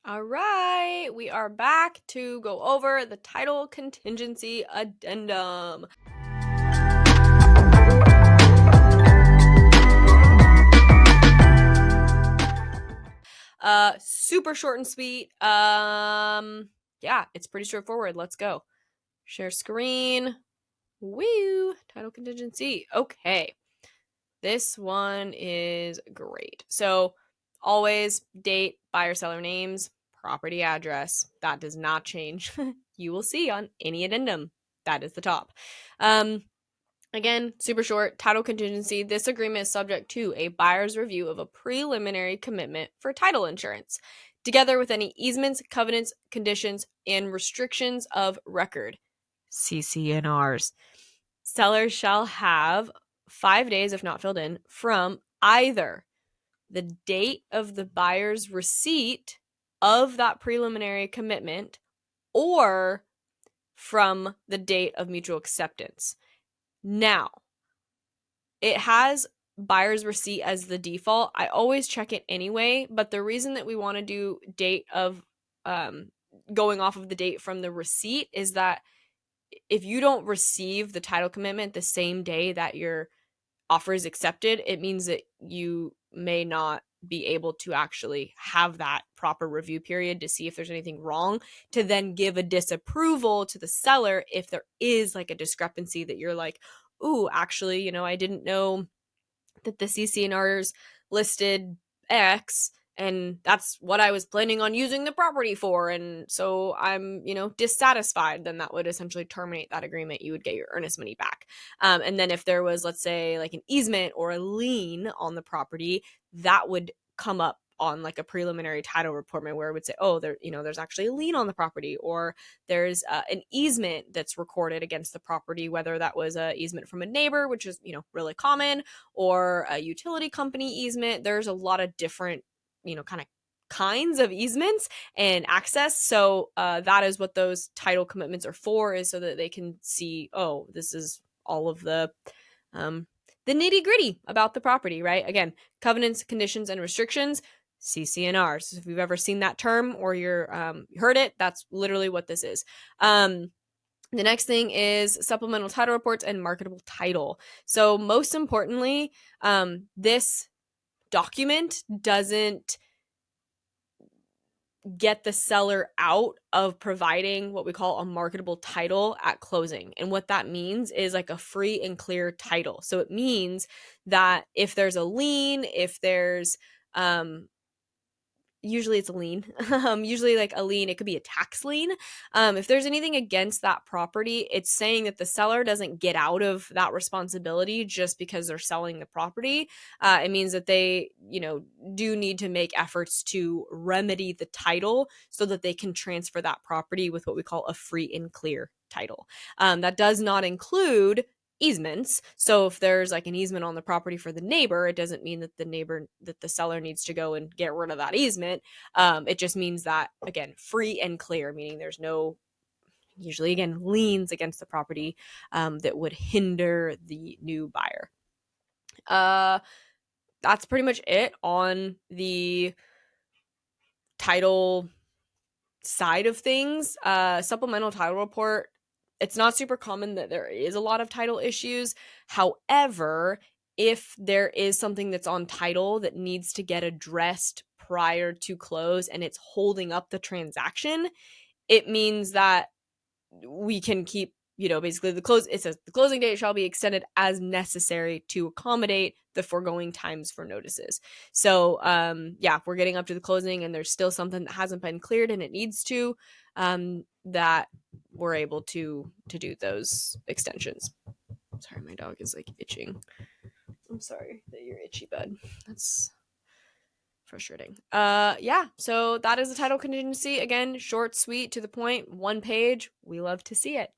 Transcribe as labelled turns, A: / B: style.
A: All right, we are back to go over the Title Contingency Addendum. Super short and sweet. Yeah, it's pretty straightforward. Let's go. Share screen. Woo! Title contingency. Okay. This one is great. So, always date, buyer, seller names, property address. That does not change. You will see on any addendum. That is the top. Again, super short, title contingency. This agreement is subject to a buyer's review of a preliminary commitment for title insurance, together with any easements, covenants, conditions, and restrictions of record, CC&Rs. Sellers shall have 5 days, if not filled in, from either the date of the buyer's receipt of that preliminary commitment or from the date of mutual acceptance. Now, it has buyer's receipt as the default. I always check it anyway, but the reason that we want to do date of going off of the date from the receipt is that if you don't receive the title commitment the same day that your offer is accepted, it means that you may not be able to actually have that proper review period to see if there's anything wrong, to then give a disapproval to the seller if there is like a discrepancy that you're like, ooh, actually, I didn't know that the CC&Rs listed X, and that's what I was planning on using the property for, and so I'm, dissatisfied, then that would essentially terminate that agreement. You would get your earnest money back. And then if there was, let's say, like an easement or a lien on the property, that would come up on like a preliminary title report where it would say, oh, there's actually a lien on the property, or there's an easement that's recorded against the property, whether that was a easement from a neighbor, which is, really common, or a utility company easement. There's a lot of different, kinds of easements and access. So that is what those title commitments are for, is so that they can see, oh, this is all of the nitty gritty about the property, right? Again, covenants, conditions, and restrictions, CC&Rs. So if you've ever seen that term or you're heard it, that's literally what this is. The next thing is supplemental title reports and marketable title. So most importantly, this document doesn't get the seller out of providing what we call a marketable title at closing. And what that means is like a free and clear title. So it means that if there's a lien, if there's usually it's a lien. Usually like a lien, it could be a tax lien. If there's anything against that property, it's saying that the seller doesn't get out of that responsibility just because they're selling the property. It means that they, do need to make efforts to remedy the title so that they can transfer that property with what we call a free and clear title. That does not include easements. So if there's like an easement on the property for the neighbor, it doesn't mean that the seller needs to go and get rid of that easement. It just means that, again, free and clear, meaning there's no, usually again, liens against the property that would hinder the new buyer. That's pretty much it on the title side of things. Supplemental title report, it's not super common that there is a lot of title issues. However, if there is something that's on title that needs to get addressed prior to close and it's holding up the transaction, it means that we can keep, basically it says the closing date shall be extended as necessary to accommodate the foregoing times for notices. So, if we're getting up to the closing and there's still something that hasn't been cleared and it needs to, that we're able to do those extensions. Sorry, my dog is like itching. I'm sorry that you're itchy, bud. That's frustrating. So that is the title contingency. Again, short, sweet, to the point, one page. We love to see it.